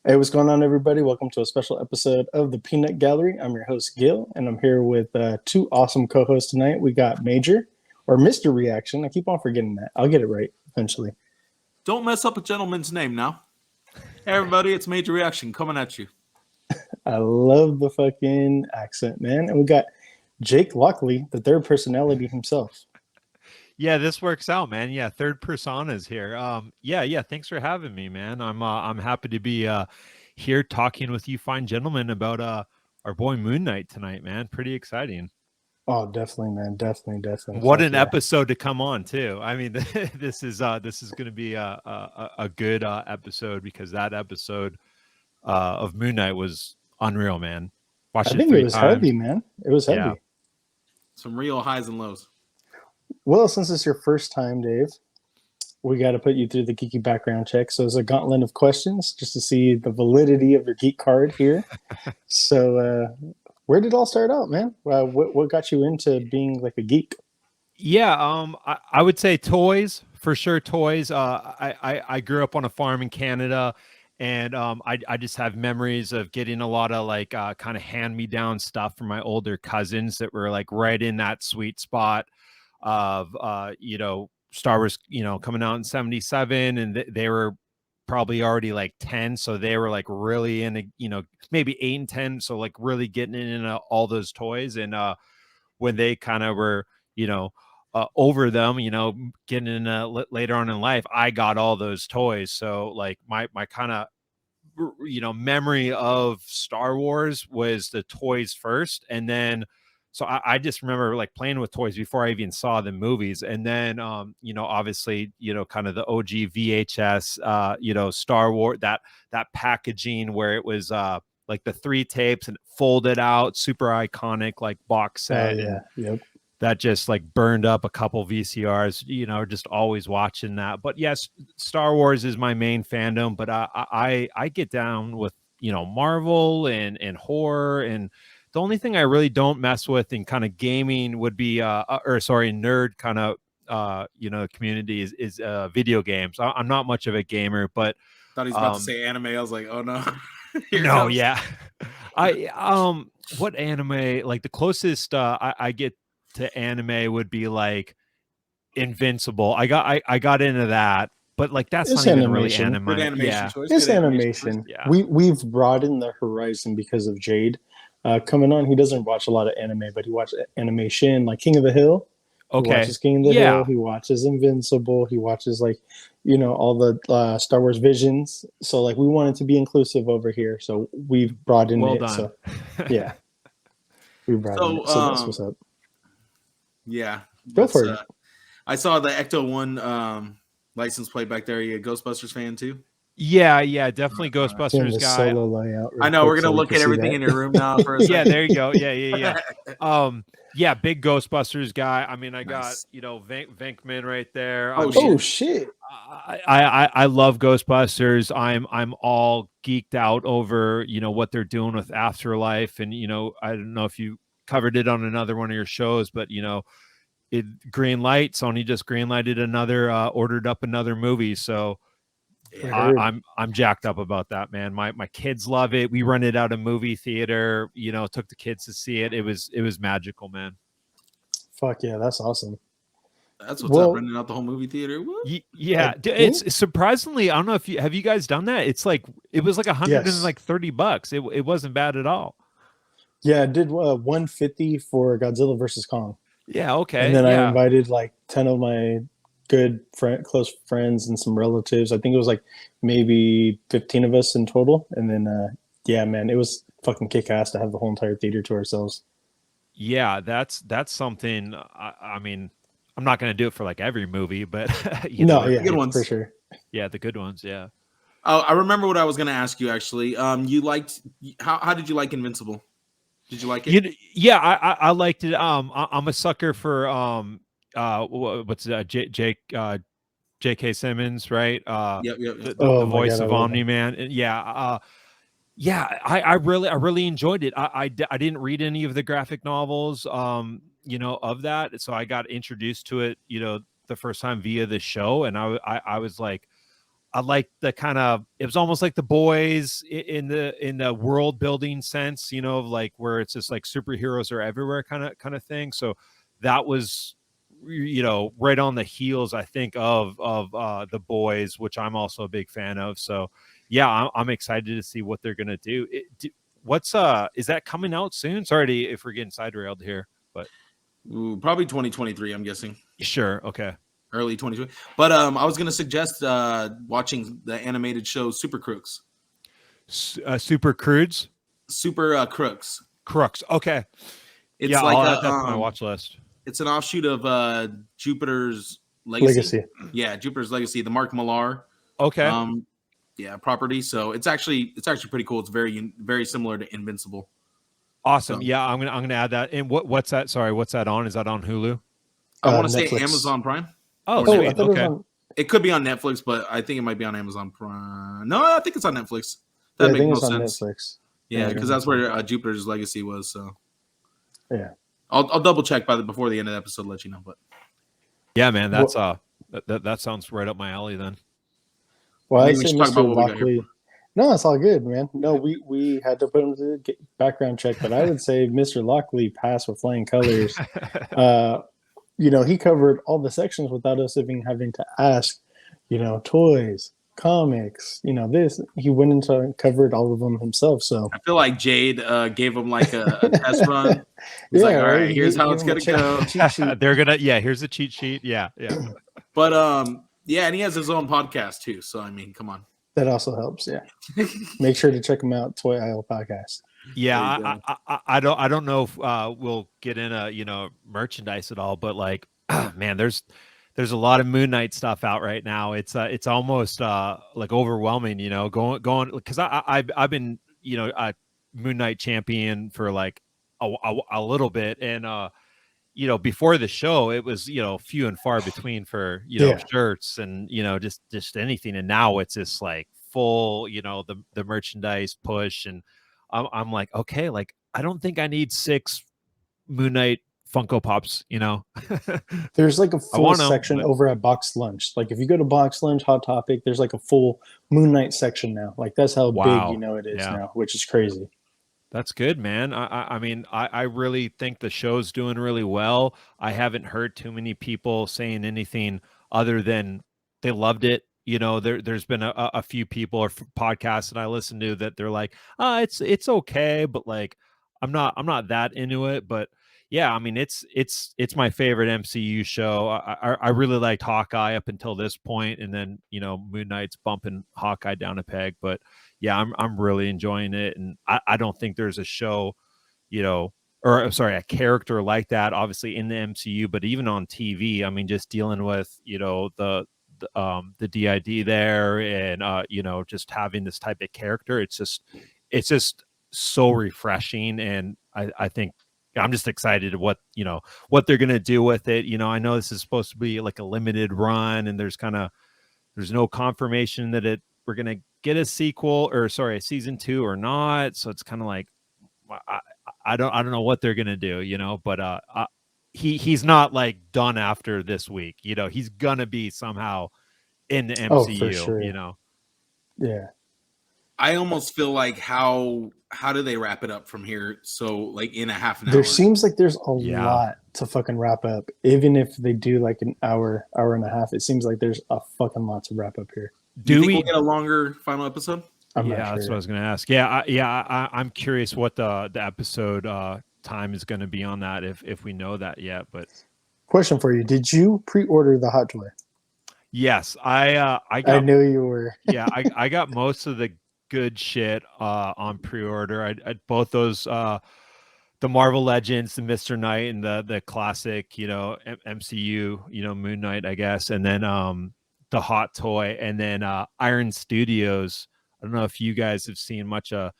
Hey, what's going on, everybody? Welcome to a special episode of the Peanut Gallery. I'm your host, Gil, and I'm here with two awesome co hosts tonight. We got Major, or Mr. Reaction. I keep on forgetting that. I'll get it right eventually. Don't mess up a gentleman's name now. Hey, everybody, it's Major Reaction coming at you. I love the fucking accent, man. And we got Jake Lockley, the third personality himself. Yeah, this works out, man. Yeah, third personas here. Yeah. Thanks for having me, man. I'm happy to be here talking with you fine gentlemen about our boy MoonKnight tonight, man. Pretty exciting. Oh, definitely, man. Definitely. What Fuck an yeah. episode to come on too. I mean, this is going to be a good episode because that episode of MoonKnight was unreal, man. I Watched it think it three was times. heavy, man. It was Yeah. heavy. Some real highs and lows. Well, since it's your first time, Dave, we got to put you through the geeky background check. So it's a gauntlet of questions just to see the validity of your geek card here. So where did it all start out, man? What got you into being like a geek? Yeah, I would say toys for sure. Toys. I grew up on a farm in Canada, and I just have memories of getting a lot of like kind of hand me down stuff from my older cousins that were like right in that sweet spot of Star Wars, coming out in '77, and they were probably already like 10, so they were like really into maybe 8 and 10, so like really getting into all those toys. And when they kind of were over them, getting in later on in life, I got all those toys. So like my kind of memory of Star Wars was the toys first, and then so I just remember like playing with toys before I even saw the movies. And then obviously kind of the OG VHS Star Wars, that packaging where it was like the 3 tapes and folded out, super iconic like box set. Oh And yeah, yep. that just like burned up a couple VCRs, just always watching that. But yes, Star Wars is my main fandom, but I get down with, Marvel and horror. And the only thing I really don't mess with in kind of gaming would be, nerd kind of, community is video games. I'm not much of a gamer, but Thought he was about to say anime. I was like, oh no. Here it no, comes. yeah. What anime, like the closest I get to anime would be like Invincible. I got into that, but like that's It's not even really animation. anime. Good animation Yeah. choice. It's Good animation choice. animation. Yeah. We've broadened the horizon because of Jade coming on. He doesn't watch a lot of anime, but he watches animation like King of the Hill. He Okay. watches King of the Hill. He watches Invincible. He watches like all the Star Wars Visions. So like we wanted to be inclusive over here, so we've broadened Well it. done. So yeah, we broadened it. So that's what's up. Yeah. Go for it. I saw the Ecto 1 license plate back there. Are you a Ghostbusters fan too? Yeah, definitely Turn Ghostbusters the guy. solo layout. I know we're gonna look at everything in your room now for a second. Yeah, there you go. Yeah, big Ghostbusters guy. I mean, I got Venkman right there. Oh shit! I love Ghostbusters. I'm all geeked out over what they're doing with Afterlife, and I don't know if you covered it on another one of your shows, but green light. Sony just green lighted another, ordered up another movie. So I'm jacked up about that, man. My kids love it. We rented out a movie theater. Took the kids to see it. It was magical, man. Fuck yeah, that's awesome. That's what's up. Renting out the whole movie theater. Yeah, it's surprisingly. I don't know if you guys done that. It's like it was like $130. It wasn't bad at all. Yeah, I did 150 for Godzilla versus Kong. Yeah, okay. And then I invited like 10 of my close friends and some relatives. I think it was like maybe 15 of us in total. And then yeah, man, it was fucking kick ass to have the whole entire theater to ourselves. Yeah, that's something. I mean, I'm not going to do it for like every movie, but the good ones for sure. Yeah, the good ones. Yeah. Oh, I remember what I was going to ask you. Actually, you liked how did you like Invincible? Did you like it? I liked it. I'm a sucker for what's J.K. Simmons, right? Yep. The voice of Omni-Man. I really enjoyed it. I didn't read any of the graphic novels, of that, so I got introduced to it, the first time via the show, and I was like, I like the kind of, it was almost like The Boys in the world building sense, you know, like where it's just like superheroes are everywhere kind of thing. So that was, you know, right on the heels, I think, of The Boys, which I'm also a big fan of. So yeah, I'm excited to see what they're gonna do. What's is that coming out soon? Sorry if we're getting side railed here, but Probably 2023, I'm guessing. sure, okay. Early 2020. But I was gonna suggest watching the animated show Super Crooks. Super Crudes, Super Crooks. Crooks. Okay, It's yeah, like I'll add that to my watch list. it's an offshoot of Jupiter's Legacy. Legacy. Yeah, Jupiter's Legacy, the Mark Millar Okay, property. So it's actually pretty cool. It's very similar to Invincible. awesome. So, Yeah, I'm gonna add that. And what's that? Sorry, what's that on? Is that on Hulu? I want to say Netflix. Amazon Prime. Oh, Or Oh, I sweet. thought it was Okay. on. It could be on Netflix, but I think it might be on Amazon Prime. No, I think it's on Netflix. Yeah, That I think makes it's no on sense. Netflix. Yeah, Yeah, I because think that's where Jupiter's Legacy was. So Yeah. I'll double check before the end of the episode, let you know. But Yeah, man, that's Well, that sounds right up my alley then. well, maybe I'd we say should talk Mr. about what we got here. Lockley. No, it's all good, man. No, we had to put him to the background check, but I would say Mr. Lockley passed with flying colors. You know, he covered all the sections without us even having to ask. You know, toys, comics. You know, this. He went into and covered all of them himself. So I feel like Jade gave him like a test run. He's yeah, like, all right, right? here's how Give it's him a gonna go. cheat sheet. They're gonna, yeah, here's the cheat sheet. Yeah. But yeah, and he has his own podcast too. So I mean, come on. That also helps. Yeah, make sure to check him out. Toy Isle Podcast. Yeah, There you I don't know if we'll get into, you know, merchandise at all, but like, man, there's a lot of MoonKnight stuff out right now. It's almost like overwhelming, you know, going because I've been, you know, a MoonKnight champion for like a little bit, and you know, before the show it was, you know, few and far between for, you know, Yeah. shirts and, you know, just anything, and now it's just like full, you know, the merchandise push, and I'm like, okay, like I don't think I need 6 MoonKnight Funko Pops, you know. There's like a full want 'em, section but- over at Box Lunch. Like if you go to Box Lunch, Hot Topic, there's like a full MoonKnight section now. Like that's how Wow. big, you know, it is Yeah. now, which is crazy. That's good, man. I mean, I really think the show's doing really well. I haven't heard too many people saying anything other than they loved it. You know, there's been a few people or podcasts that I listen to that they're like, it's okay, but like I'm not that into it. But yeah, I mean, it's my favorite MCU show. I really liked Hawkeye up until this point, and then, you know, Moon Knight's bumping Hawkeye down a peg. But yeah, I'm really enjoying it, and I don't think there's a show, you know, or I'm sorry, a character like that, obviously in the MCU, but even on TV. I mean, just dealing with, you know, the DID there, and you know, just having this type of character, it's just so refreshing, and I think I'm just excited what, you know, what they're gonna do with it. You know, I know this is supposed to be like a limited run, and there's no confirmation that we're gonna get a sequel, or sorry, a season 2 or not. So it's kind of like I don't know what they're gonna do, you know, but he's not like done after this week, you know, he's gonna be somehow in the MCU, Oh, for sure. you know. Yeah. I almost feel like how do they wrap it up from here? So like in a half an hour. There seems like there's a Yeah. lot to fucking wrap up. Even if they do like an hour and a half, it seems like there's a fucking lot to wrap up here. Do you Do think we we'll get a longer final episode? I'm yeah, not sure. that's what I was gonna ask. I'm curious what the episode time is gonna be on that, if we know that yet. But Question for you: did you pre-order the hot toy? yes, I I got knew you were. yeah, I got most of the good shit on pre-order. I both those the Marvel Legends, the Mr. Knight, and the classic, you know, MCU, you know, Moon Knight, I guess, and then the hot toy, and then Iron Studios. I don't know if you guys have seen much of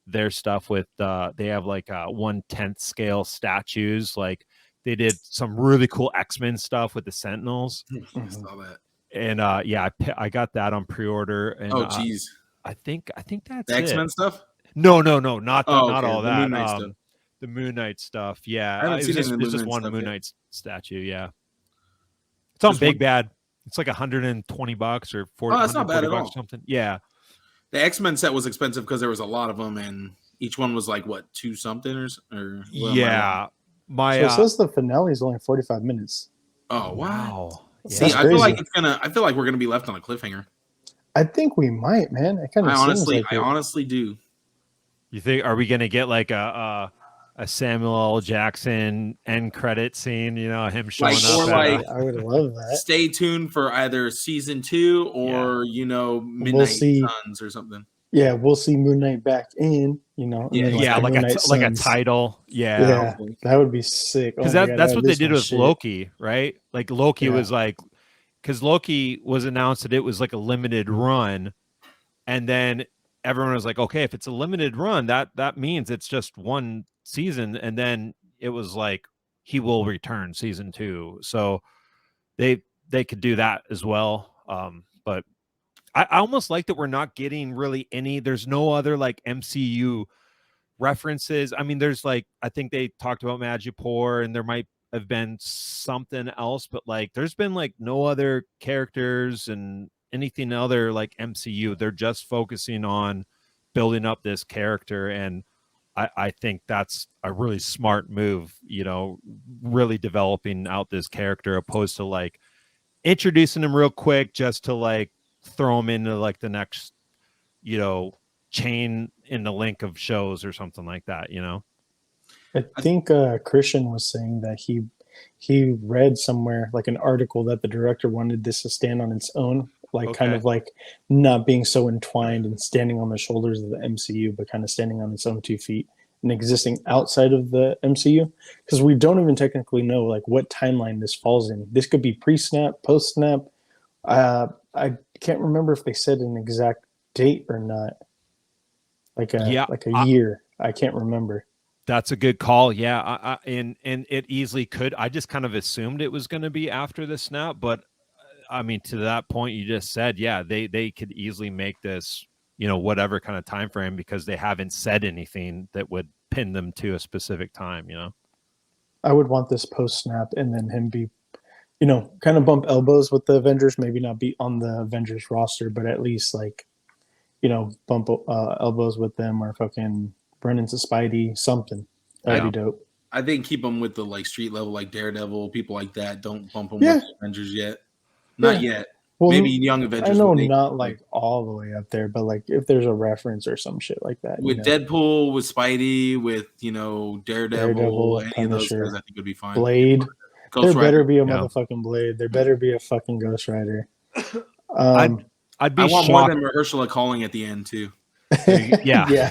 their stuff with they have like 1/10 scale statues. Like they did some really cool X-Men stuff with the Sentinels. I saw that. And yeah, I got that on pre-order. And Oh geez. I think that's The X-Men it. stuff? No, not Oh, not okay, all the that. Moon Knight stuff. The Moon Knight stuff. Yeah, I haven't it seen was any of the just Moon Knight one stuff Moon yet. Knight statue. Yeah, it's on Just Big one? Bad. It's like $120 or Oh, that's not bad at $140 all. something. Yeah. The X-Men set was expensive because there was a lot of them, and each one was like what, 2 something or what am I wrong? Yeah. My So it says the finale is only 45 minutes. Oh, what? wow. See, That's I feel like crazy. I feel like we're gonna be left on a cliffhanger. I think we might, man. It kind I of seems like I it. honestly do. You think are we gonna get like a Samuel L. Jackson end credit scene? You know, him showing Like, up or at like, I would love that. stay tuned for either season 2 or Midnight see. Suns or something. Yeah, we'll see Moon Knight back in, and Yeah, then yeah, the like Moon Knight like a Suns. title. Yeah. Yeah, that would be sick. Oh Because my god, that's what they lose did my with shit. Loki, right? Like Loki Yeah. was like, because Loki was announced that it was like a limited run, and then everyone was like, okay, if it's a limited run, that means it's just one season, and then it was like he will return season 2, so they could do that as well. But I almost like that we're not getting really any. There's no other like MCU references. I mean, there's like I think they talked about Madripoor, and there might have been something else, but like there's been like no other characters and anything other like MCU. They're just focusing on building up this character, and I think that's a really smart move. Really developing out this character opposed to like introducing him real quick just to like throw him into like the next chain in the link of shows or something like that. I think Christian was saying that he read somewhere like an article that the director wanted this to stand on its own, like kind Okay. of like not being so entwined and standing on the shoulders of the MCU, but kind of standing on its own 2 feet and existing outside of the MCU, because we don't even technically know like what timeline this falls in. This could be pre-snap, post-snap. I can't remember if they said an exact date or not. Like a year. I can't remember. That's a good call. Yeah, and it easily could. I just kind of assumed it was going to be after the snap, but I mean, to that point you just said, yeah, they could easily make this, whatever kind of time frame, because they haven't said anything that would pin them to a specific time. I would want this post snap and then him be, kind of bump elbows with the Avengers. Maybe not be on the Avengers roster, but at least like, bump elbows with them or fucking run into Spidey, something. That'd be dope. I think keep them with the like street level, like Daredevil, people like that. Don't bump them Yeah. with Avengers yet. Not yet. Well, maybe Young Avengers. I know not like all the way up there, but like if there's a reference or some shit like that. With Deadpool, with Spidey, with Daredevil, any of those guys, I think would be fine. Blade. Ghost there better Rider. be a motherfucking Blade. There better be a fucking Ghost Rider. I'd be I want shocked. more than Mahershala calling at the end too. Yeah. Yeah.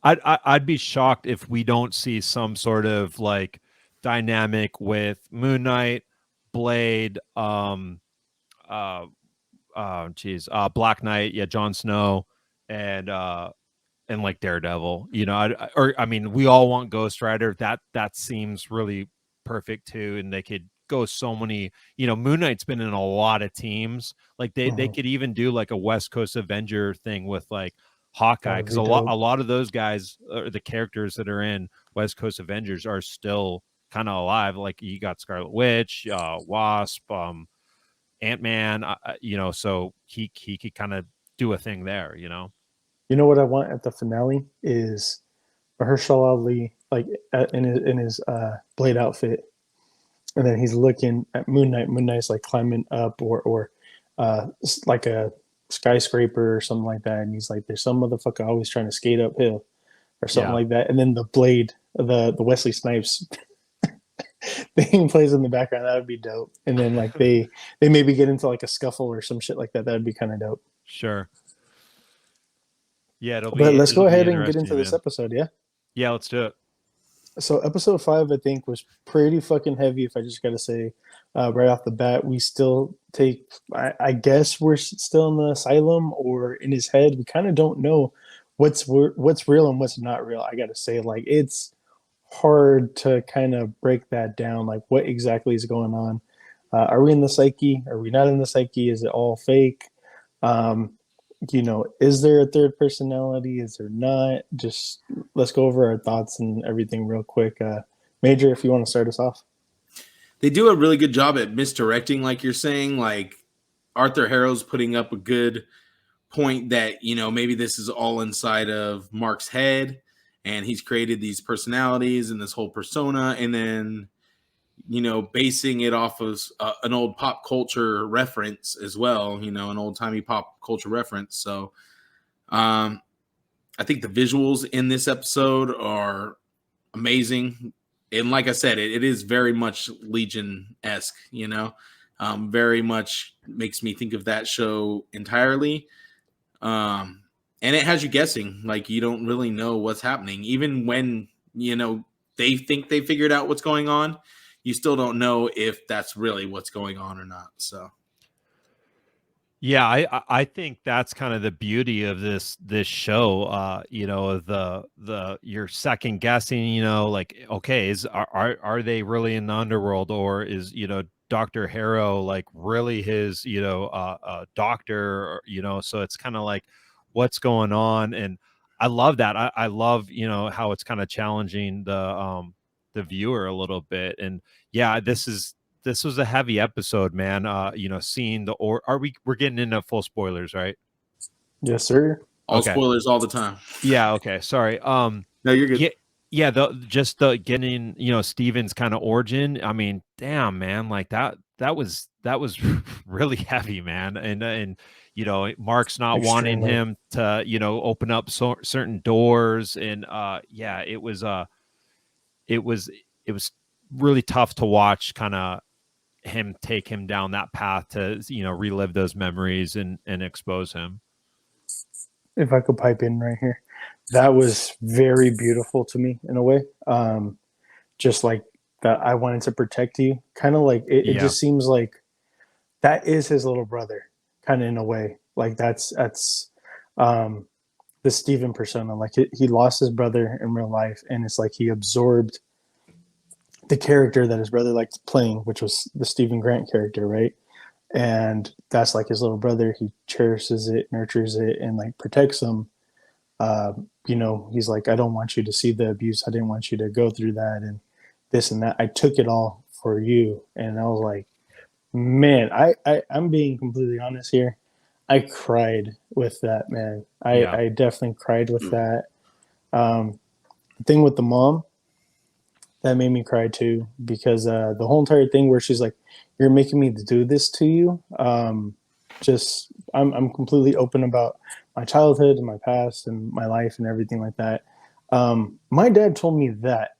I'd be shocked if we don't see some sort of like dynamic with Moon Knight, Blade, Black Knight, Jon Snow, and like Daredevil. I mean, we all want Ghost Rider. That seems really perfect too, and they could go so many. Moon Knight's been in a lot of teams. Like they could even do like a West Coast Avenger thing with like Hawkeye, because a lot of those guys, or the characters that are in West Coast Avengers, are still kind of alive. Like you got Scarlet Witch, Wasp, Ant-Man, so he could kind of do a thing there. You know what I want at the finale is Mahershala Ali like in his Blade outfit, and then he's looking at Moon Knight. Moon Knight's like climbing up or like a skyscraper or something like that, and he's like, there's some motherfucker always trying to skate uphill or something like that, and then the Blade, the Wesley Snipes thing plays in the background. That would be dope. And then like they maybe get into like a scuffle or some shit like that. That would be kind of dope. Sure. Yeah, but let's go ahead and get into this episode. Yeah, let's do it. So episode 5, I think, was pretty fucking heavy, if I just gotta say, right off the bat. We still take, I guess we're still in the asylum or in his head. We kind of don't know what's real and what's not real. I gotta say, like, it's hard to kind of break that down. Like, what exactly is going on? Are we in the psyche? Are we not in the psyche? Is it all fake? Is there a third personality? Is there not? Just let's go over our thoughts and everything real quick. Major, if you want to start us off. They do a really good job at misdirecting, like you're saying. Like Arthur Harrow's putting up a good point that, you know, maybe this is all inside of Mark's head and he's created these personalities and this whole persona, and then, you know, basing it off of an old pop culture reference as well, you know, an old timey pop culture reference. So I think the visuals in this episode are amazing. And like I said, it is very much Legion-esque, you know, very much makes me think of that show entirely. And it has you guessing, like you don't really know what's happening. Even when, you know, they think they figured out what's going on, you still don't know if that's really what's going on or not. So Yeah, I think that's kind of the beauty of this show. You know, the you're second guessing, you know, like, okay, are they really in the underworld, or is, you know, Dr. Harrow like really his, you know, doctor, or, you know, so it's kind of like what's going on. And I love that. I love, you know, how it's kind of challenging the viewer a little bit. And yeah, this was a heavy episode, man. You know, seeing we're getting into full spoilers, right? Yes, sir. all Okay. spoilers all the time. Yeah, okay. Sorry. No, you're good. Yeah, the getting, you know, Steven's kind of origin. I mean, damn, man, like that was really heavy, man. And you know, Mark's not wanting Extremely. him to, you know, open up certain doors. And yeah, it was it was really tough to watch, kind of him take him down that path to, you know, relive those memories and expose him. If I could pipe in right here, that was very beautiful to me in a way. Just like that, I wanted to protect you. Kind of like it Yeah. just seems like that is his little brother, kind of in a way. Like that's um, the Steven persona. Like he lost his brother in real life, and it's like he absorbed the character that his brother liked playing, which was the Stephen Grant character, right? And that's like his little brother. He cherishes it, nurtures it, and like protects him. You know, he's like, I don't want you to see the abuse. I didn't want you to go through that and this and that. I took it all for you. And I was like, man, I'm being completely honest here. I cried with that, man. Yeah. I definitely cried with that. The thing with the mom, that made me cry too, because the whole entire thing where she's like, "You're making me do this to you." Just I'm completely open about my childhood and my past and my life and everything like that. My dad told me that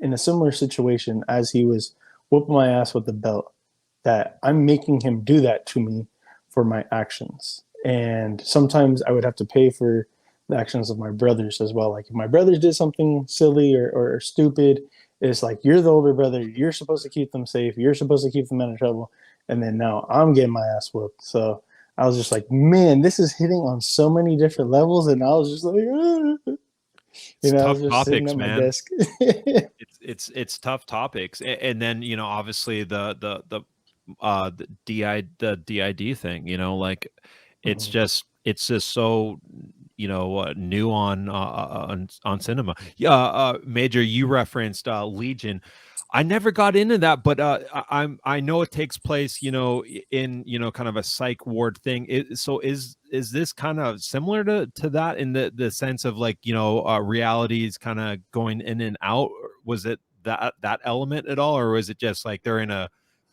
in a similar situation, as he was whooping my ass with the belt, that I'm making him do that to me for my actions, and sometimes I would have to pay for the actions of my brothers as well. Like if my brothers did something silly or stupid, it's like, you're the older brother, you're supposed to keep them safe, you're supposed to keep them out of trouble, and then now I'm getting my ass whooped. So I was just like, man, this is hitting on so many different levels, and I was just like, It's I tough was just sitting topics, at my man. desk. It's tough topics. And then, you know, obviously the DID thing, you know, like it's just so, you know, new on cinema. Yeah, Major, you referenced Legion. I never got into that, but I know it takes place, you know, in, you know, kind of a psych ward thing. So is this kind of similar to that in the sense of like, you know, realities kind of going in and out? Was it that element at all, or was it just like they're in a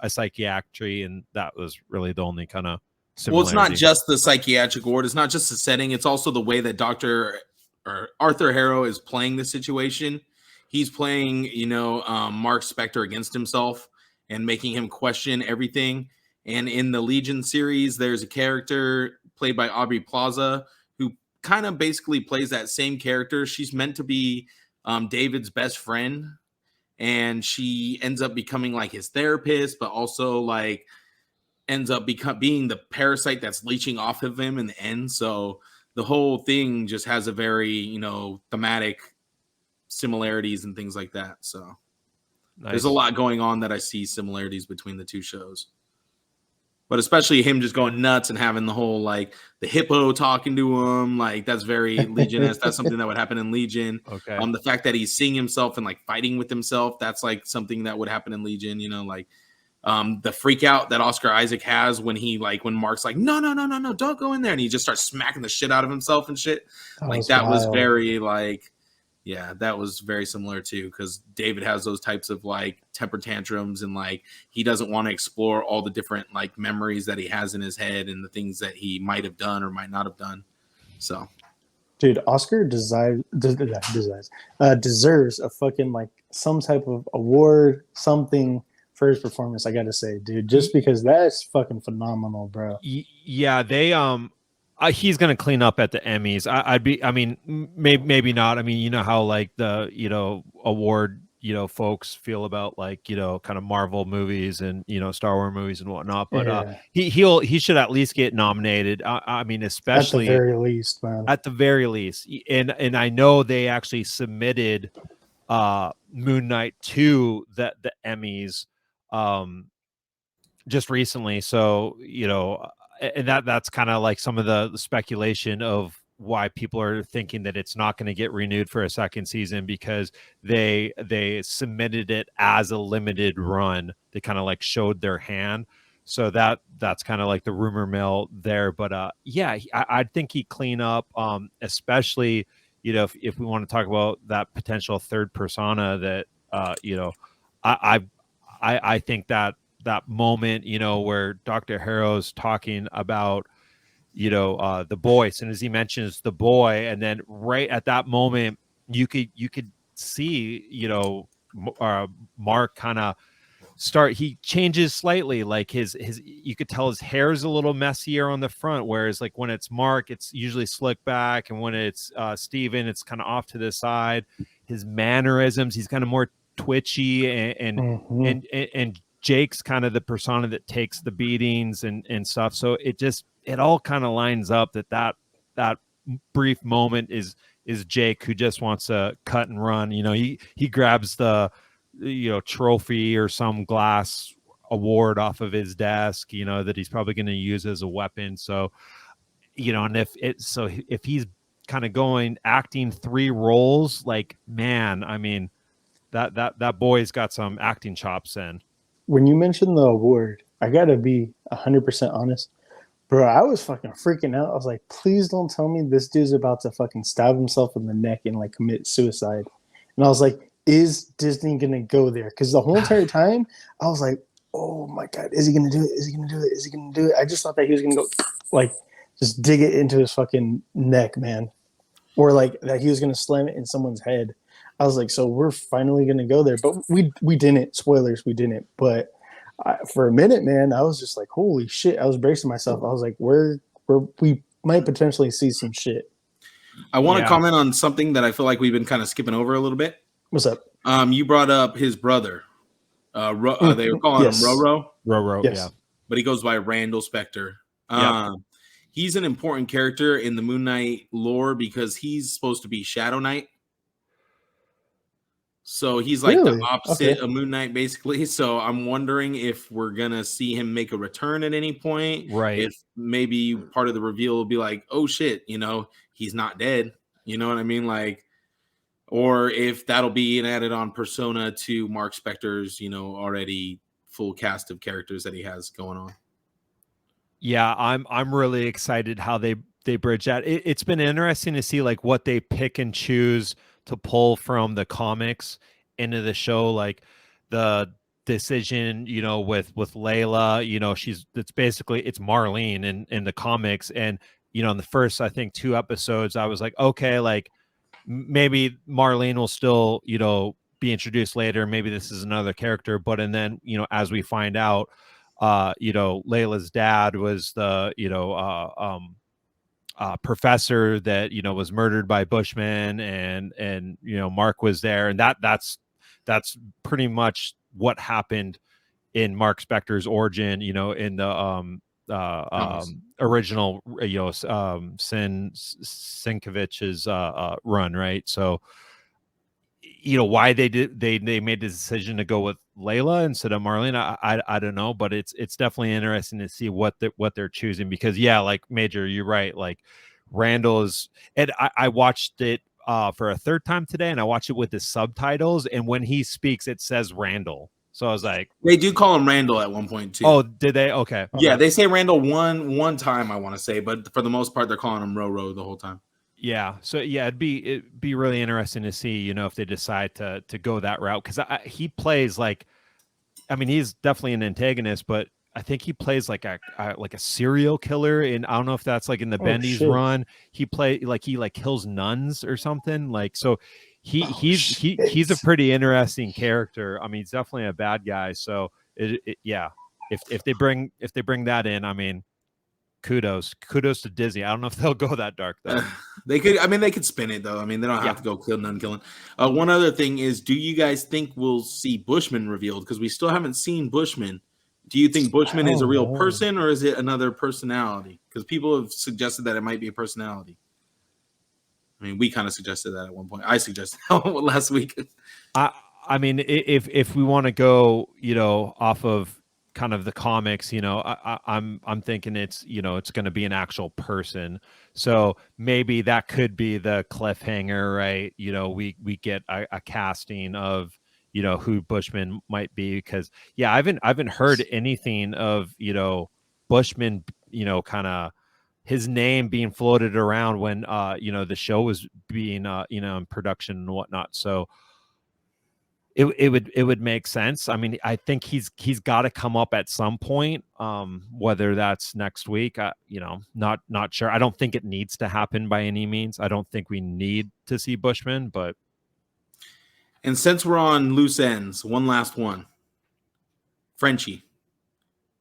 psychiatry and that was really the only kind of Well, it's not similarity? just the psychiatric ward. It's not just the setting. It's also the way that Dr. or Arthur Harrow is playing the situation. He's playing, you know, Mark Spector against himself and making him question everything. And in the Legion series, there's a character played by Aubrey Plaza who kind of basically plays that same character. She's meant to be David's best friend, and she ends up becoming like his therapist, but also like ends up being the parasite that's leeching off of him in the end. So the whole thing just has a very, you know, thematic similarities and things like that. So there's a Nice. lot going on that I see similarities between the two shows. but especially him just going nuts and having the whole like the hippo talking to him, like that's very Legion-esque. That's something that would happen in Legion. Okay. The fact that he's seeing himself and like fighting with himself, that's like something that would happen in Legion. You know, like the freak out that Oscar Isaac has when when Mark's like, no, don't go in there, and he just starts smacking the shit out of himself and shit. That was very like, yeah, that was very similar too, because David has those types of like temper tantrums, and like he doesn't want to explore all the different like memories that he has in his head and the things that he might have done or might not have done. So, dude, Oscar deserves a fucking like some type of award, something for his performance. I gotta say, dude, just because that's fucking phenomenal, bro. Yeah, they he's gonna clean up at the Emmys. I mean, maybe not. I mean, you know how like the award folks feel about like kind of Marvel movies and Star Wars movies and whatnot. But he should at least get nominated. I mean, especially at the very least, man. At the very least, and I know they actually submitted Moon Knight to the Emmys just recently. So and that's kind of like some of the speculation of why people are thinking that it's not going to get renewed for a second season, because they submitted it as a limited run. They kind of like showed their hand. So that's kind of like the rumor mill there. But yeah, I think he'd clean up, especially if we want to talk about that potential third persona that I think that moment, where Dr. Harrow's talking about, the boy, as soon as he mentions the boy, and then right at that moment, you could see, Mark kind of he changes slightly, like his you could tell his hair is a little messier on the front, whereas like when it's Mark, it's usually slicked back, and when it's Steven, it's kind of off to the side. His mannerisms, he's kind of more twitchy, and Jake's kind of the persona that takes the beatings and stuff. So it all kind of lines up that brief moment is Jake, who just wants to cut and run. He grabs the trophy or some glass award off of his desk, that he's probably going to use as a weapon. So, and if he's kind of acting 3 roles, like, man, I mean, that boy's got some acting chops in. When you mentioned the award, I gotta be 100% honest, bro. I was fucking freaking out. I was like, please don't tell me this dude's about to fucking stab himself in the neck and like commit suicide. And I was like, is Disney gonna go there? Because the whole entire time I was like, oh my god, is he gonna do it? Is he gonna do it? Is he gonna do it? I just thought that he was gonna go like just dig it into his fucking neck, man, or like that he was gonna slam it in someone's head. I was like, so we're finally gonna go there, but we didn't. Spoilers, we didn't. But for a minute, man, I was just like, holy shit! I was bracing myself. I was like, we might potentially see some shit. I want to comment on something that I feel like we've been kind of skipping over a little bit. What's up? You brought up his brother. They were calling him Roro. Roro, yes. Yeah. But he goes by Randall Specter. He's an important character in the Moon Knight lore because he's supposed to be Shadow Knight. So he's like the opposite of Moon Knight, basically. So I'm wondering if we're going to see him make a return at any point. Right. If maybe part of the reveal will be like, oh, shit, he's not dead. You know what I mean? Like, or if that'll be an added on persona to Mark Spector's, already full cast of characters that he has going on. Yeah, I'm really excited how they bridge that. It's been interesting to see like what they pick and choose to pull from the comics into the show, like the decision, with Layla, it's Marlene in the comics. And, in the first, I think 2 episodes, I was like, okay, like maybe Marlene will still, be introduced later. Maybe this is another character, but, and then, as we find out, Layla's dad was the, professor that was murdered by Bushmen, and Mark was there, and that's pretty much what happened in Mark Spector's origin, in the original Sinkovich's run, right? So why they made the decision to go with Layla instead of Marlene, I don't know, but it's definitely interesting to see what they're choosing, because like Major, you're right, like Randall is, and I watched it for a third time today, and I watched it with the subtitles, and when he speaks it says Randall, so I was like, they do call him Randall at one point too. Oh, did they? Okay. Yeah, they say Randall one time, I want to say, but for the most part they're calling him Roro the whole time. Yeah. So it'd be really interesting to see, if they decide to go that route, because he plays like, I mean, he's definitely an antagonist, but I think he plays like a serial killer, and I don't know if that's like in the Bendy's run. He kills nuns or something, like, so he's a pretty interesting character. I mean, he's definitely a bad guy. So if they bring that in, I mean, kudos to Disney. I don't know if they'll go that dark though. They could spin it though. I mean, they don't have to go kill none killing. One other thing is, do you guys think we'll see Bushman revealed? Because we still haven't seen Bushman. Do you think Bushman is a real person, or is it another personality? Because people have suggested that it might be a personality. I mean, we kind of suggested that at one point. I suggested that last week. I mean, if we want to go, off of kind of the comics, I'm thinking it's going to be an actual person. So maybe that could be the cliffhanger, right? We get a casting of who Bushman might be, because I haven't heard anything of Bushman, kind of his name being floated around when the show was being in production and whatnot. So it would make sense. I mean, I think he's got to come up at some point, whether that's next week. Not sure. I don't think it needs to happen by any means. I don't think we need to see Bushman, but. And since we're on loose ends, one last one. Frenchie.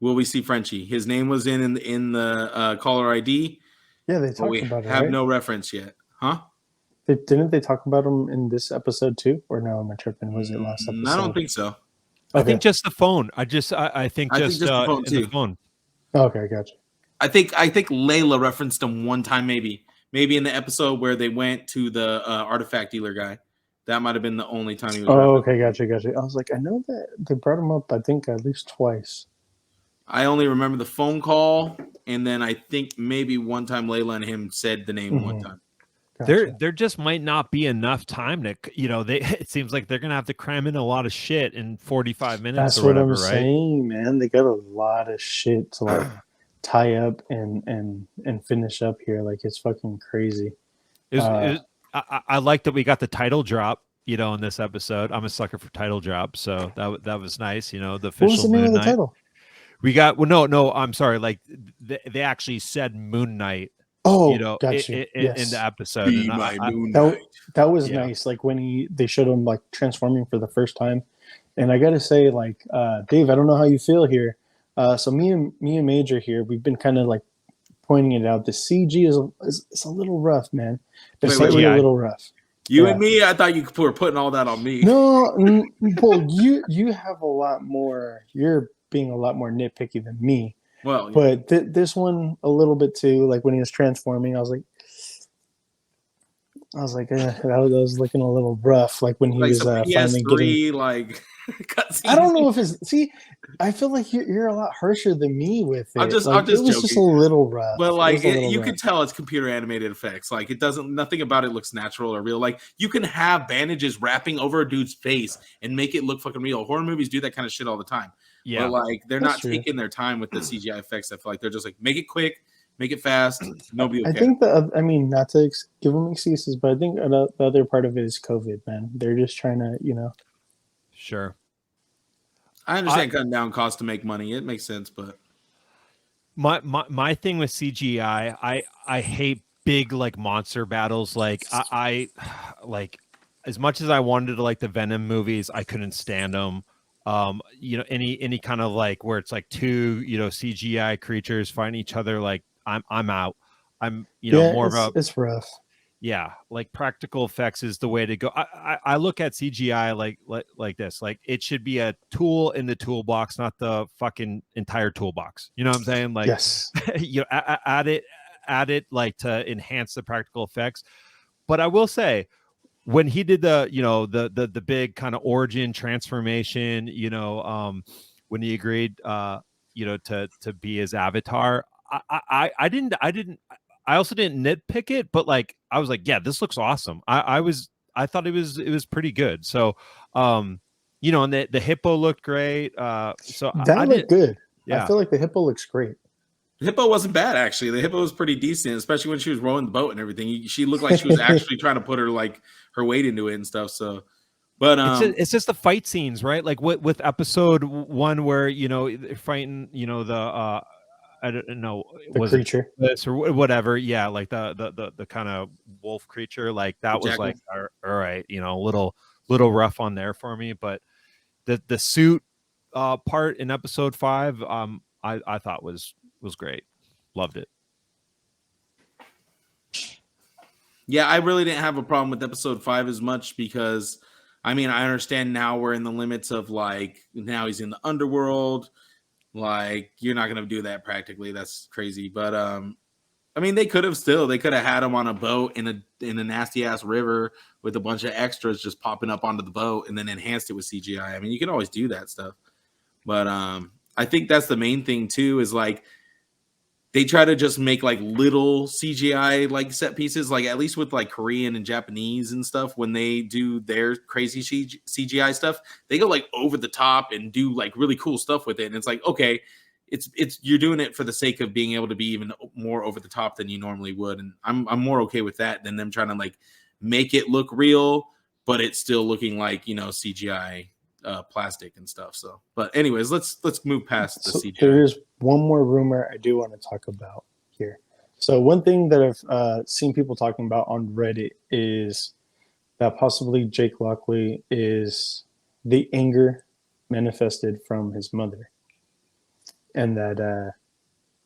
Will we see Frenchie? His name was in the caller ID. Yeah, they talked about it. Have no reference yet, huh? Didn't they talk about him in this episode too? Or no, am I tripping? Was it last episode? I don't think so. Okay. I think just the phone. I think just the phone. Okay, gotcha. I think Layla referenced him one time, maybe in the episode where they went to the artifact dealer guy. That might have been the only time he was. Oh, okay, gotcha. I was like, I know that they brought him up, I think, at least twice. I only remember the phone call, and then I think maybe one time Layla and him said the name one time. Gotcha. There just might not be enough time to, it seems like they're gonna have to cram in a lot of shit in 45 minutes. That's what I'm saying, man. They got a lot of shit to like tie up and finish up here. Like, it's fucking crazy. I like that we got the title drop, in this episode. I'm a sucker for title drops, so that was nice. The official. What was the name of the title? We got no. I'm sorry. Like they actually said MoonKnight. Oh, gotcha. In the episode. Be my MoonKnight. That was nice. Like when they showed him like transforming for the first time, and I gotta say, like, Dave, I don't know how you feel here. So me and Major here, we've been kind of like pointing it out. The CG is a little rough, man. It's slightly a little rough. You and me, I thought you were putting all that on me. No, well, you have a lot more. You're being a lot more nitpicky than me. Well, but this one a little bit too. Like when he was transforming, I was like, that was looking a little rough. Like when he was finally getting like. I don't know if it's. See, I feel like you're a lot harsher than me with it. I'm just it was joking. Just a little rough. But like you can tell it's computer animated effects. Like nothing about it looks natural or real. Like you can have bandages wrapping over a dude's face and make it look fucking real. Horror movies do that kind of shit all the time. Yeah, but like they're not taking their time with the CGI effects. I feel like they're just like make it quick, make it fast. Nobody will care. I think not to give them excuses, but I think the other part of it is COVID, man. They're just trying to, Sure. I understand cutting down costs to make money. It makes sense, but my thing with CGI, I hate big like monster battles. Like I like as much as I wanted to like the Venom movies, I couldn't stand them. Any kind of like where it's like two CGI creatures fighting each other, like I'm out. I'm more of a it's rough. Yeah, like practical effects is the way to go. I look at CGI like this. Like it should be a tool in the toolbox, not the fucking entire toolbox. You know what I'm saying? Like, yes. Add it like to enhance the practical effects. But I will say, when he did the, you know, the big kind of origin transformation, you know, when he agreed, you know, to be his avatar, I also didn't nitpick it, but like I was like, yeah, this looks awesome. I thought it was pretty good. So, you know, and the hippo looked great. So That I looked did, good. I yeah. feel like the hippo looks great. The hippo wasn't bad, actually. The hippo was pretty decent, especially when she was rowing the boat and everything. She looked like she was actually trying to put her weight into it and stuff. So, but It's just the fight scenes, right? Like with episode 1 where, you know, they're fighting, you know, the I don't know, The was creature. it this or whatever? Yeah, like the kind of wolf creature, like that was like, all right, you know, a little rough on there for me, but the suit part in episode 5, I thought was great, loved it. Yeah, I really didn't have a problem with episode 5 as much because, I mean, I understand now we're in the limits of like now he's in the underworld. Like you're not gonna do that practically. That's crazy. But I mean, they could have had him on a boat in a nasty ass river with a bunch of extras just popping up onto the boat and then enhanced it with CGI. I mean, you can always do that stuff. But I think that's the main thing too, is like they try to just make like little CGI like set pieces, like at least with like Korean and Japanese and stuff, when they do their crazy CGI stuff, they go like over the top and do like really cool stuff with it. And it's like, okay, it's you're doing it for the sake of being able to be even more over the top than you normally would. And I'm more okay with that than them trying to like make it look real, but it's still looking like, you know, CGI plastic and stuff. So, but anyways, let's move past the CGI. There is one more rumor I do want to talk about here. So one thing that I've seen people talking about on Reddit is that possibly Jake Lockley is the anger manifested from his mother, and that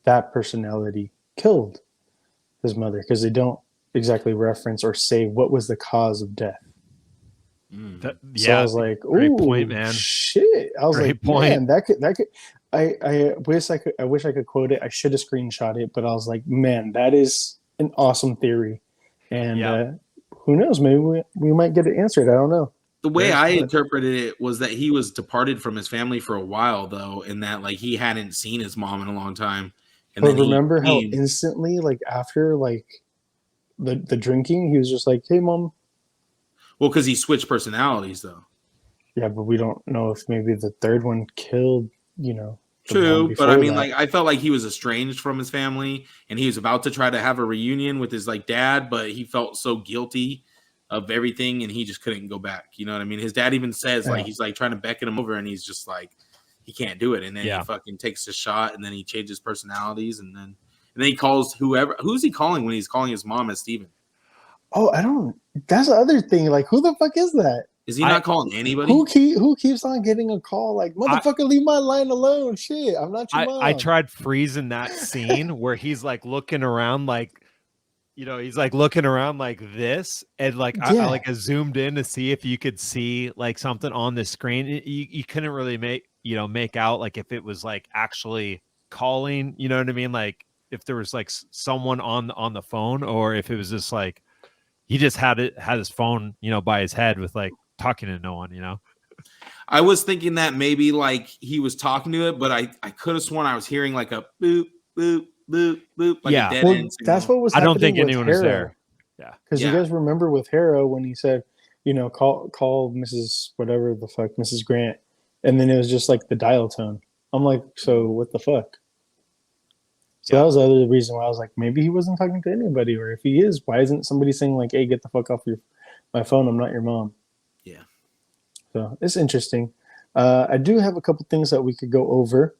that personality killed his mother, because they don't exactly reference or say what was the cause of death. So I was like, great point, man. Shit. I was Great like, point. man, that could. I wish I could quote it. I should have screenshot it, but I was like, man, that is an awesome theory. And who knows? Maybe we might get it answered. I don't know. The way I interpreted it was that he was departed from his family for a while, though, and that like he hadn't seen his mom in a long time. And but then remember how instantly, like after like the drinking, he was just like, "Hey, mom." Well, because he switched personalities, though. Yeah, but we don't know if maybe the third one killed, you know. True, but I mean, like, I felt like he was estranged from his family, and he was about to try to have a reunion with his like dad, but he felt so guilty of everything, and he just couldn't go back. You know what I mean? His dad even says like he's like trying to beckon him over, and he's just like he can't do it, and then he fucking takes a shot, and then he changes personalities, and then he calls who's he calling when he's calling his mom as Steven? Oh, I don't. That's the other thing. Like, who the fuck is that? Is he not calling anybody? Who keeps on getting a call? Like, motherfucker, leave my line alone. Shit, I'm not your mom. I tried freezing that scene where he's like looking around, like, you know, he's like looking around like this, and like I zoomed in to see if you could see like something on the screen. You couldn't really make out like if it was like actually calling. You know what I mean? Like if there was like someone on the phone, or if it was just like he just had his phone, you know, by his head with like talking to no one, you know. I was thinking that maybe like he was talking to it, but I could have sworn I was hearing like a boop boop boop boop, like a dead end signal. That's what was. I don't think anyone was there. Yeah, because you guys remember with Harrow when he said, you know, call Mrs. whatever the fuck, Mrs. Grant, and then it was just like the dial tone. I'm like, so what the fuck? So that was the other reason why I was like, maybe he wasn't talking to anybody, or if he is, why isn't somebody saying like, hey, get the fuck off my phone? I'm not your mom. Yeah. So it's interesting. I do have a couple things that we could go over.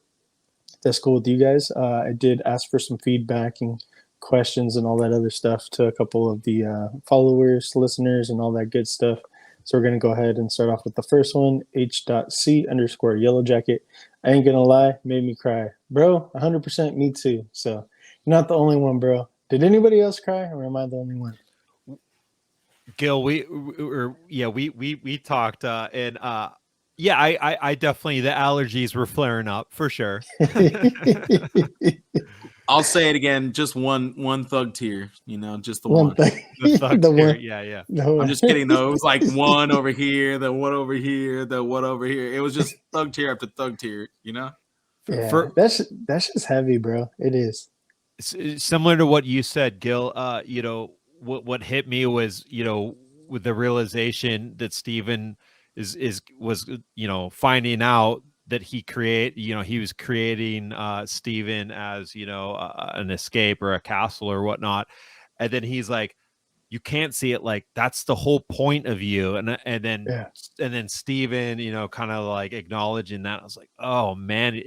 That's cool with you guys. I did ask for some feedback and questions and all that other stuff to a couple of the followers, listeners, and all that good stuff. So we're going to go ahead and start off with the first one, H.C_Yellowjacket. I ain't going to lie, made me cry. Bro, 100% me too. So you're not the only one, bro. Did anybody else cry, or am I the only one? Gil, we talked and I definitely, the allergies were flaring up for sure. I'll say it again. Just one thug tier. You know, just the One one. thing. The thug The tier. one. Yeah. No, I'm just kidding though. It was like one over here, the one over here, the one over here. It was just thug tier after thug tier. You know. yeah, that's just heavy, bro. It is. Similar to what you said, Gil. What hit me was with the realization that Steven was finding out that he was creating Steven as an escape or a castle or whatnot, and then he's like, you can't see it, like that's the whole point of you, Yeah. and then Steven kind of like acknowledging that. I was like, oh man,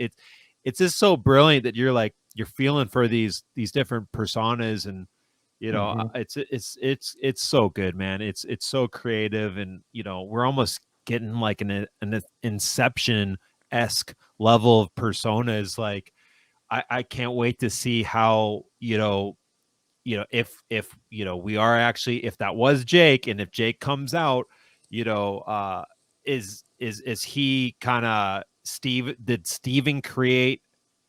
it's just so brilliant that you're feeling for these different personas, and Mhm. it's so good, man. It's so creative, and we're almost getting like an Inception-esque level of personas. Like I can't wait to see how if we are actually, if that was Jake, and if Jake comes out, is he kind of did Steven create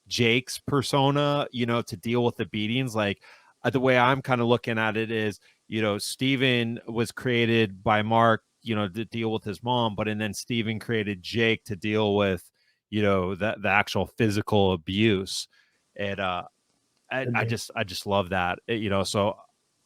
Jake's persona, to deal with the beatings? Like the way I'm kind of looking at it is, Steven was created by Mark, to deal with his mom, and then Steven created Jake to deal with, the actual physical abuse. And I just love that. So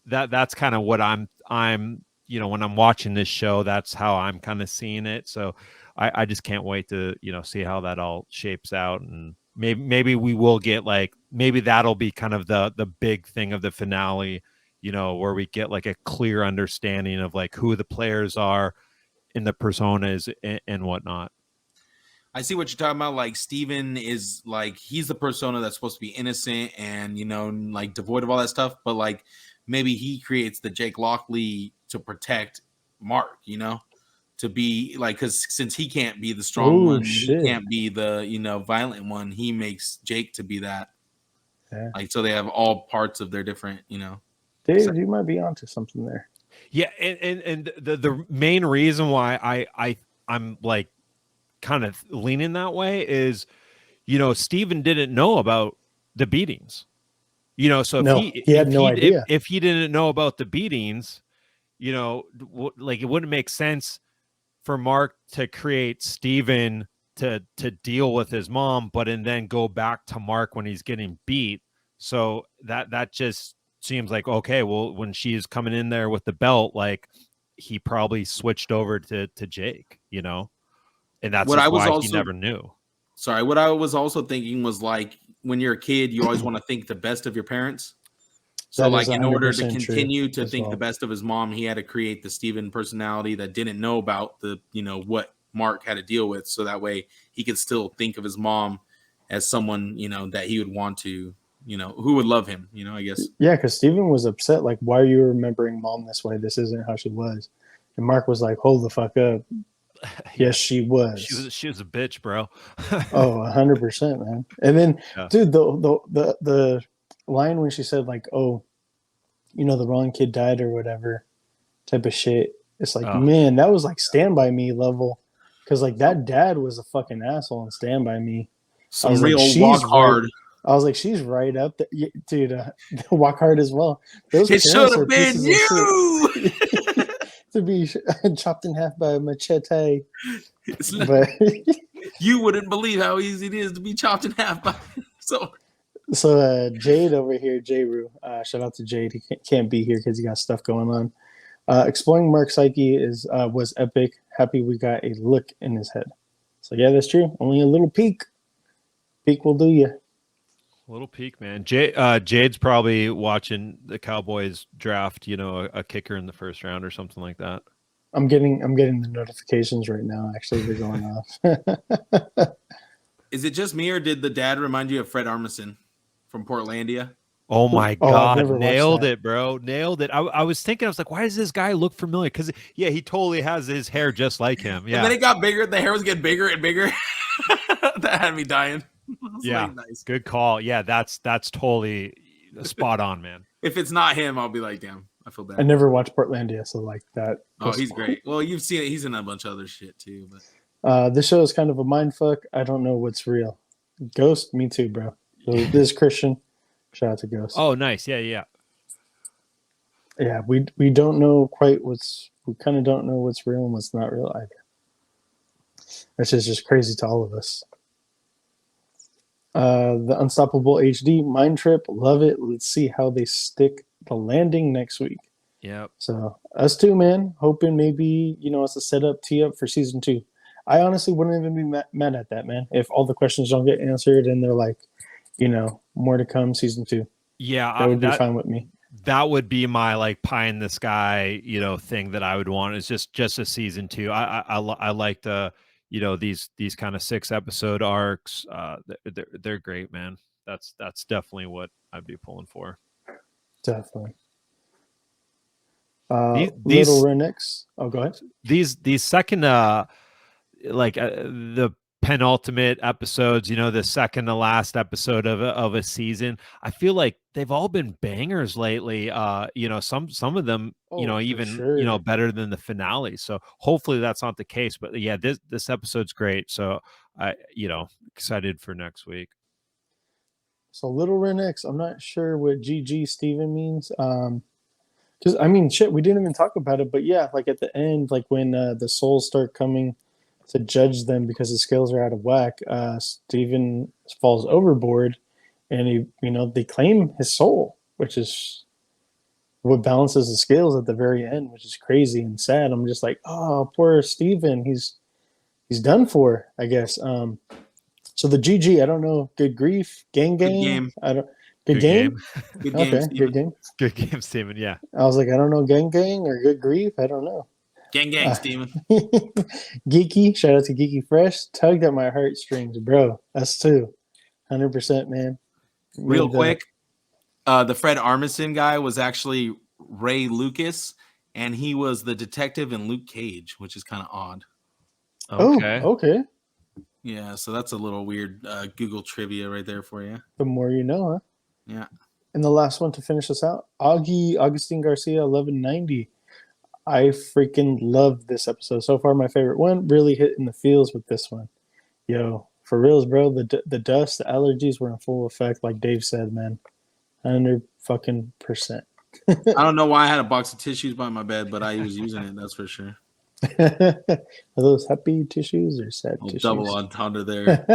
that's kind of what I'm when I'm watching this show, that's how I'm kind of seeing it. So I just can't wait to see how that all shapes out, and maybe we will get like, maybe that'll be kind of the big thing of the finale, where we get like a clear understanding of like who the players are in the personas and whatnot. I see what you're talking about. Like Steven is like, he's the persona that's supposed to be innocent and like devoid of all that stuff. But like maybe he creates the Jake Lockley to protect Mark, to be like, because since he can't be the strong Oh one, he shit. can't be the violent one. He makes Jake to be that. Yeah. Like, so they have all parts of their different, Dave, you might be onto something there. Yeah, and the main reason why I'm like kind of leaning that way is, Steven didn't know about the beatings, so No, he had no idea. if he didn't know about the beatings, like it wouldn't make sense for Mark to create Steven to deal with his mom, and then go back to Mark when he's getting beat. So that just seems like, okay, well, when she's coming in there with the belt, like he probably switched over to Jake, and that's what I just was why he also never knew. sorry, what I was also thinking was like, when you're a kid, you always want to think the best of your parents. So That is like, in order to 100% true continue to as think the well. best of his mom, he had to create the Steven personality that didn't know about the, what Mark had to deal with. So that way he could still think of his mom as someone, that he would want to, who would love him, I guess. Yeah, because Steven was upset. Like, why are you remembering mom this way? This isn't how she was. And Mark was like, hold the fuck up. Yes, she was. She was a bitch, bro. Oh, 100%, man. And then, Yeah. dude, the line when she said like, "Oh, the wrong kid died" or whatever type of shit. It's like, man, that was like Stand By Me level. Because like that dad was a fucking asshole in Stand By Me. I was Some like, real walk hard. I was like, she's right up there, dude. Walk hard as well. Those It should parents have are been pieces you. of shit. To be chopped in half by a machete. Not, But you wouldn't believe how easy it is to be chopped in half by so. So Jade over here, Jayru, shout out to Jade. He can't be here because he got stuff going on. Exploring Mark's psyche was epic. Happy we got a look in his head. So yeah, that's true. Only a little peek. Peek will do you. Little peek, man. Jade's probably watching the Cowboys draft, a kicker in the first round or something like that. I'm getting the notifications right now. Actually, they're going off. Is it just me, or did the dad remind you of Fred Armisen from Portlandia? Oh my I've God. never Nailed it, bro. Nailed it. I was thinking, I was like, why does this guy look familiar? Because yeah, he totally has his hair just like him. Yeah. And then it got bigger. The hair was getting bigger and bigger. That had me dying. Yeah. Like, nice. Good call. Yeah, that's totally spot on, man. If it's not him, I'll be like, damn, I feel bad. I never watched Portlandia, so like that. Oh, he's great. Well, you've seen it. He's in a bunch of other shit too. But this show is kind of a mind fuck. I don't know what's real. Ghost, me too, bro. So this is Christian. Shout out to Ghost. Oh, nice. Yeah. Yeah, we don't know quite we kind of don't know what's real and what's not real either. That's just crazy to all of us. The Unstoppable HD Mind Trip, love it. Let's see how they stick the landing next week. Yep. So us too, man. Hoping maybe it's a setup, tee up for season 2. I honestly wouldn't even be mad at that, man. If all the questions don't get answered and they're like, more to come, season 2. Yeah, that would be fine with me. That would be my like pie in the sky, thing that I would want is just a season 2. I like the, these kind of 6-episode arcs. They're great, man. That's definitely what I'd be pulling for. Definitely. These Little Renix. Oh, go ahead. These second, the penultimate episodes, the second to last episode of a season, I feel like they've all been bangers lately. Some of them, even sure. better than the finale. So hopefully that's not the case. But yeah, this episode's great. So I, excited for next week. So Little Renix, I'm not sure what GG Steven means. Because I mean, shit, we didn't even talk about it. But yeah, like at the end, like when the souls start coming to judge them because the scales are out of whack, Steven falls overboard, and they claim his soul, which is what balances the scales at the very end, which is crazy and sad. I'm just like, oh, poor Steven, he's done for, I guess. So the GG, I don't know, good grief, gang, Good game. I don't. Good game? Good game, okay, Steven. good game. Good game, Steven. Yeah. I was like, I don't know, gang or good grief. I don't know. Gang, Steven. Geeky, shout out to Geeky Fresh. Tugged at my heartstrings, bro. Us too. 100%, man. Real quick, the Fred Armisen guy was actually Ray Lucas, and he was the detective in Luke Cage, which is kind of odd. Okay. Oh, okay. Yeah, so that's a little weird Google trivia right there for you. The more you know, huh? Yeah. And the last one to finish us out, Augustine Garcia, 1190. I freaking love this episode. So far, my favorite one. Really hitting the feels with this one. Yo, for reals, bro. The dust, the allergies were in full effect, like Dave said, man. 100%. I don't know why I had a box of tissues by my bed, but I was using it. That's for sure. Are those happy tissues or sad tissues? Double entendre there.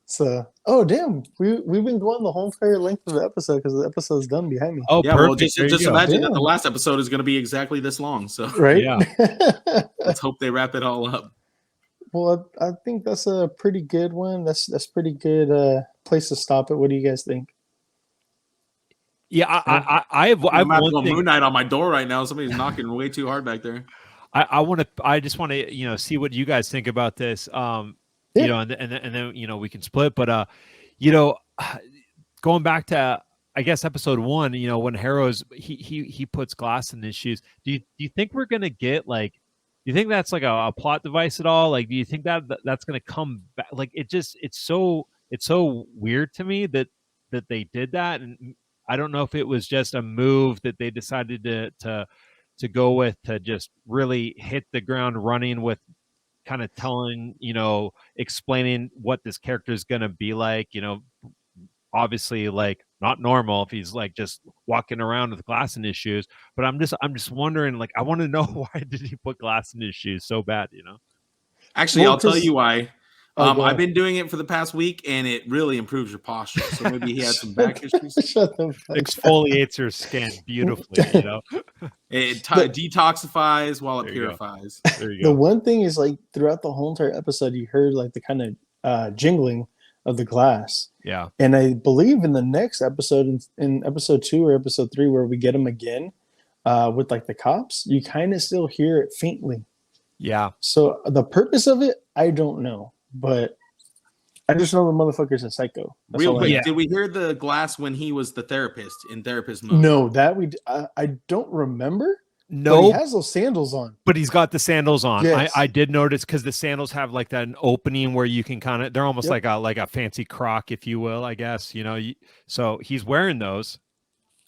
So, oh damn, we've been going the whole entire length of the episode because the episode's done behind me. Oh yeah, perfect. Well, just imagine that the last episode is going to be exactly this long. So right, yeah. Let's hope they wrap it all up. Well, I think that's a pretty good one. That's pretty good place to stop it. What do you guys think? Yeah, I have I'm about to one go thing. MoonKnight on my door right now. Somebody's knocking way too hard back there. I just want to see what you guys think about this. And then we can split. But going back to I guess episode 1, when Harrow's he puts glass in his shoes. Do you think we're gonna get like? Do you think that's like a plot device at all? Like, do you think that's gonna come back? Like, it's so weird to me that they did that, and I don't know if it was just a move that they decided to go with to just really hit the ground running with kind of telling, explaining what this character is going to be like, obviously like not normal if he's like just walking around with glass in his shoes. But I'm just wondering, like, I want to know why did he put glass in his shoes so bad, Actually, I'll tell you why. I've been doing it for the past week, and it really improves your posture. So maybe he had some back issues. Exfoliates your skin beautifully, It detoxifies while it purifies. There you go. The one thing is, like, throughout the whole entire episode, you heard like the kind of jingling of the glass. Yeah. And I believe in the next episode, in episode 2 or episode 3, where we get him again with like the cops, you kind of still hear it faintly. Yeah. So the purpose of it, I don't know. But I just know the motherfucker's a psycho. That's Real quick, did we hear the glass when he was the therapist in therapist mode? No, that I don't remember. No, but he has those sandals on. But he's got the sandals on. Yes. I did notice because the sandals have like that an opening where you can kind of. They're almost like a fancy croc, if you will, I guess. So he's wearing those.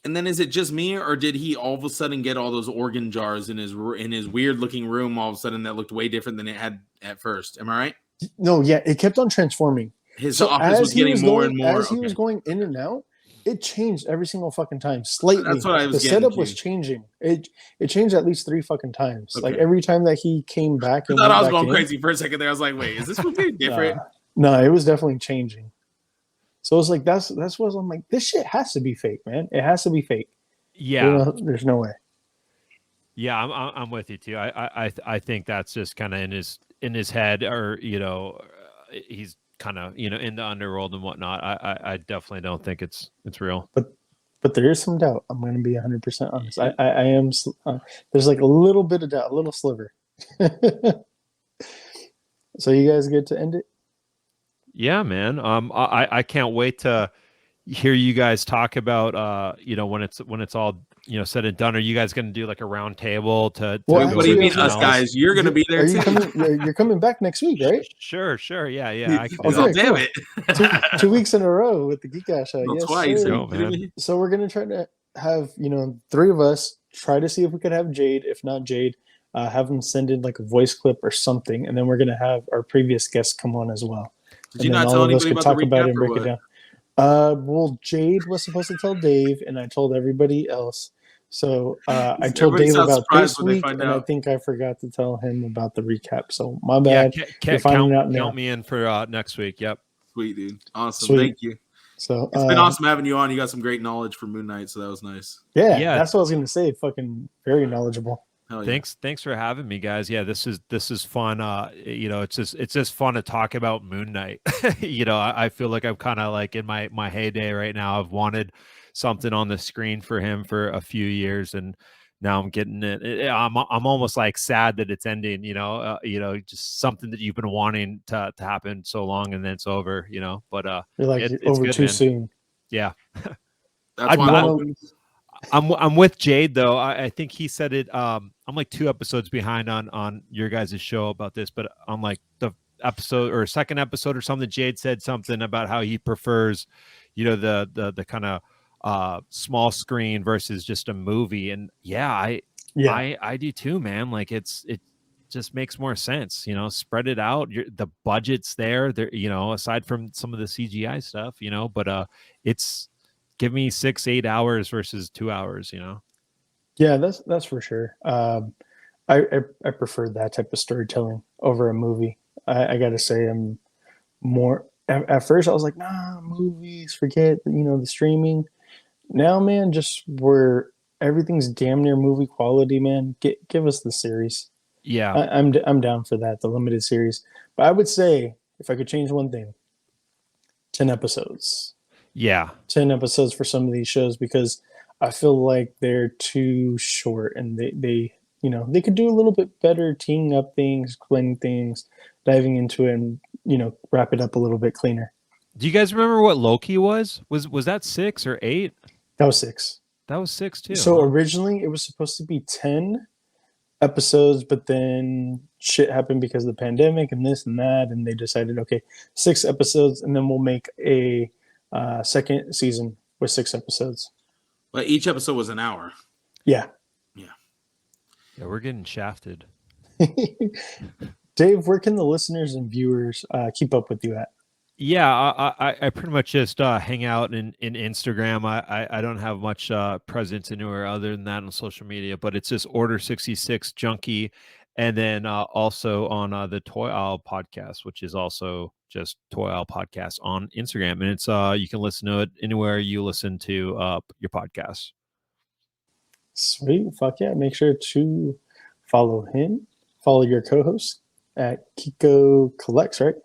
And then is it just me, or did he all of a sudden get all those organ jars in his weird looking room all of a sudden that looked way different than it had at first? Am I right? No, yeah, it kept on transforming. his So office was getting more and more. as he was going in and out, it changed every single fucking time. Slightly. That's what I was The getting setup to. was changing. It changed at least 3 fucking times. Okay. Like every time that he came back I and thought went I was back going in, crazy for a second there. I was like, wait, is this movie different? No, it was definitely changing. So it's like that's what I'm like. This shit has to be fake, man. It has to be fake. Yeah. There's no way. Yeah, I'm with you too. I think that's just kind of in his head, or he's kind of in the underworld and whatnot. I definitely don't think it's real. But there is some doubt. I'm going to be 100% honest. I am. There's like a little bit of doubt, a little sliver. So you guys get to end it? Yeah, man. I can't wait to hear you guys talk about when it's all said and done. Are you guys going to do like a round table to Well, go What do you over mean, the us finale? guys? You're going to be there Are you too. coming? You're coming back next week, right? Sure. Yeah. I can do He's that. all, Okay, damn cool. it. 2 weeks in a row with the Geek Out Show. Well, Yes, twice. sir. Are you Go, kidding man. me? So we're gonna try to have 3 of us try to see if we could have Jade. If not Jade, have them send in like a voice clip or something, and then we're gonna have our previous guests come on as well. Did you And then not all tell of us anybody could about talk the about recap it and or break it what? down. Well, Jade was supposed to tell Dave, and I told everybody else. So I told Everybody Dave sounds about surprised this when they week, find and I out. think I forgot to tell him about the recap. So my Yeah, bad. You're finding out now. count me in for next week. Yep. Sweet, dude. Awesome. Sweet. Thank you. So It's been awesome having you on. You got some great knowledge for MoonKnight, so that was nice. Yeah, that's what I was gonna say. Fucking very knowledgeable. Hell yeah. Thanks for having me, guys. Yeah, this is fun. It's just fun to talk about MoonKnight. I feel like I'm kind of like in my heyday right now. I've wanted something on the screen for him for a few years, and now I'm getting it. I'm almost like sad that it's ending. Just something that you've been wanting to happen so long, and then it's over. But You're like it's over good, too man. soon. Yeah. That's why wanna- I'm with Jade though. I think he said it. I'm like 2 episodes behind on your guys' show about this, but on like the episode or second episode or something, Jade said something about how he prefers, the kind of small screen versus just a movie. And I do too, man. Like it just makes more sense, spread it out. The budget's there, aside from some of the CGI stuff, but it's. Give me 6-8 hours versus 2 hours, Yeah, that's for sure. I prefer that type of storytelling over a movie. I gotta say, I'm more. At first, I was like, nah, movies, forget the streaming. Now, man, just where everything's damn near movie quality, man. Give us the series. Yeah, I'm down for that, the limited series. But I would say, if I could change one thing, 10 episodes. Yeah. 10 episodes for some of these shows, because I feel like they're too short, and they could do a little bit better teeing up things, explaining things, diving into it, and wrap it up a little bit cleaner. Do you guys remember what Loki was? Was that 6 or 8? That was 6. That was 6 too. So originally it was supposed to be 10 episodes, but then shit happened because of the pandemic and this and that, and they decided, okay, 6 episodes, and then we'll make a second season with 6 episodes. But each episode was an hour. Yeah. Yeah, we're getting shafted. Dave, where can the listeners and viewers keep up with you at? Yeah, I pretty much just hang out in Instagram. I don't have much presence anywhere other than that on social media, but it's just Order66Junkie. And then also on the Toy Owl podcast, which is also just Toy Owl podcast on Instagram. And it's you can listen to it anywhere you listen to your podcasts. Sweet. Fuck yeah. Make sure to follow him. Follow your co-host at Kiko Collects, right?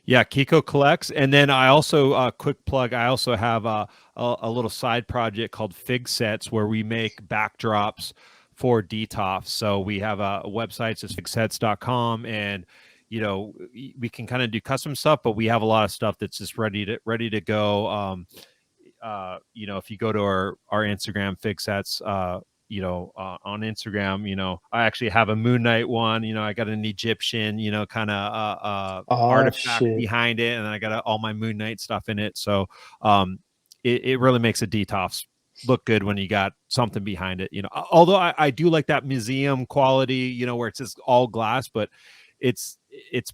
Yeah, Kiko Collects. And then I also, quick plug, I also have a little side project called Fig Sets, where we make backdrops for DTOF. So we have a website, it's just figsets.com, and we can kind of do custom stuff, but we have a lot of stuff that's just ready to go. If you go to our Instagram, Figsets, on Instagram, I actually have a MoonKnight one. I got an Egyptian, kind of artifact behind it, and then I got all my MoonKnight stuff in it. So it really makes a DTOF look good when you got something behind it. Although I do like that museum quality, where it's just all glass, but it's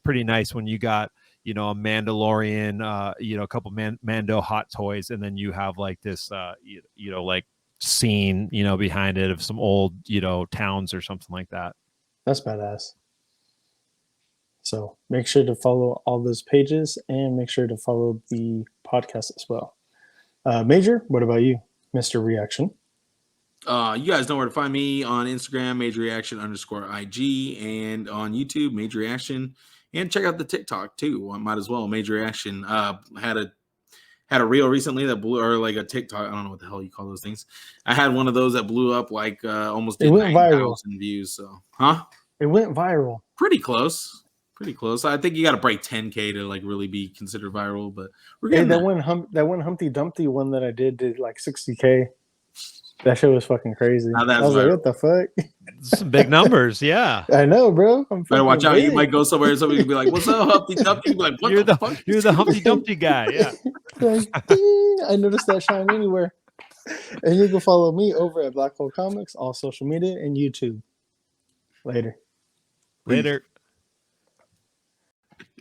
pretty nice when you got you know, a Mandalorian, you know, a couple Mando hot toys, and then you have like this, you know, like scene, you know, behind it of some old, you know, towns or something like that. That's badass. So make sure to follow all those pages and make sure to follow the podcast as well. Major, what about you, Mr. Reaction? You guys know where to find me on Instagram, Major Reaction _IG, and on YouTube, Major Reaction. And check out the TikTok too. I might as well. Major Reaction. Had a reel recently that blew, or like a TikTok. I don't know what the hell you call those things. I had one of those that blew up like almost It went 9,000 views. So, It went viral. Pretty close. Pretty close. I think you got to break 10K to like really be considered viral. But we're getting that one Humpty Dumpty one that I did like 60K. That shit was fucking crazy. I was like, what the fuck? Some big numbers, yeah. I know, bro. Better watch out. You might go somewhere and somebody will be like, what's up, Humpty Dumpty? You'll be like, what You're the fuck? You're the Humpty Dumpty guy, yeah. Like, ding, I noticed that shine anywhere. And you can follow me over at Black Hole Comics, all social media, and YouTube. Later.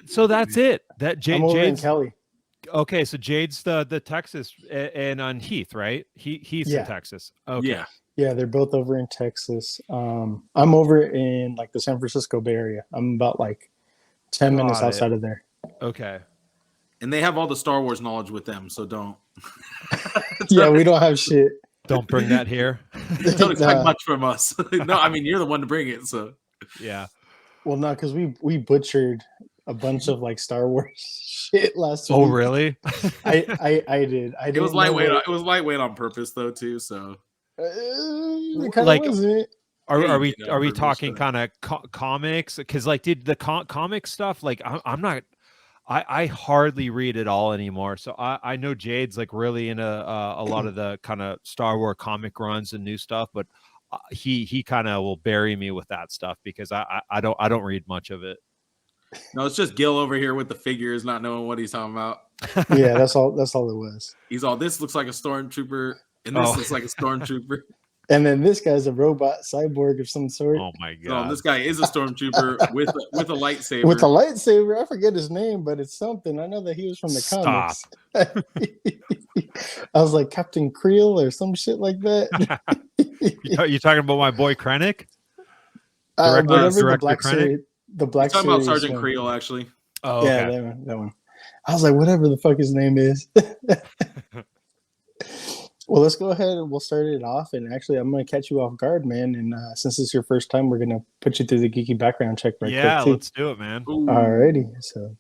So that's it. That I'm over in Jade's Kelly. okay. So Jade's the Texas, and on Heath, right? Heath's in Texas. Okay. Yeah, they're both over in Texas. I'm over in like the San Francisco Bay Area. I'm about like 10 minutes outside of there. Okay. And they have all the Star Wars knowledge with them, so don't. Yeah, we don't have shit. Don't bring that here. Don't expect much from us. No, I mean, you're the one to bring it, so. Yeah. Well, no, because we butchered a bunch of like Star Wars shit last week. Oh, really? I did. It was lightweight. It was lightweight on purpose, though, too. So, like, wasn't. Are we talking kind of comics? Because like, did the comic stuff? Like, I'm not. I hardly read it all anymore. So I know Jade's like really into a lot of the kind of Star Wars comic runs and new stuff, but he kind of will bury me with that stuff because I don't read much of it. No, it's just Gil over here with the figures, not knowing what he's talking about. Yeah, that's all it was. He's all, this looks like a stormtrooper, and this looks like a stormtrooper. And then this guy's a robot cyborg of some sort. Oh my god! So this guy is a stormtrooper with a lightsaber. With a lightsaber, I forget his name, but it's something. I know that he was from the comics. I was like Captain Creel or some shit like that. You talking about my boy Krennic? Whatever Director the black Krennic? series, the black. Talking about series Sergeant one. Creel, actually. Oh, okay. Yeah, that one. I was like, whatever the fuck his name is. Well, let's go ahead and we'll start it off. And actually, I'm going to catch you off guard, man. And since it's your first time, we're going to put you through the geeky background check right quick, too. Let's do it, man. Ooh. Alrighty. So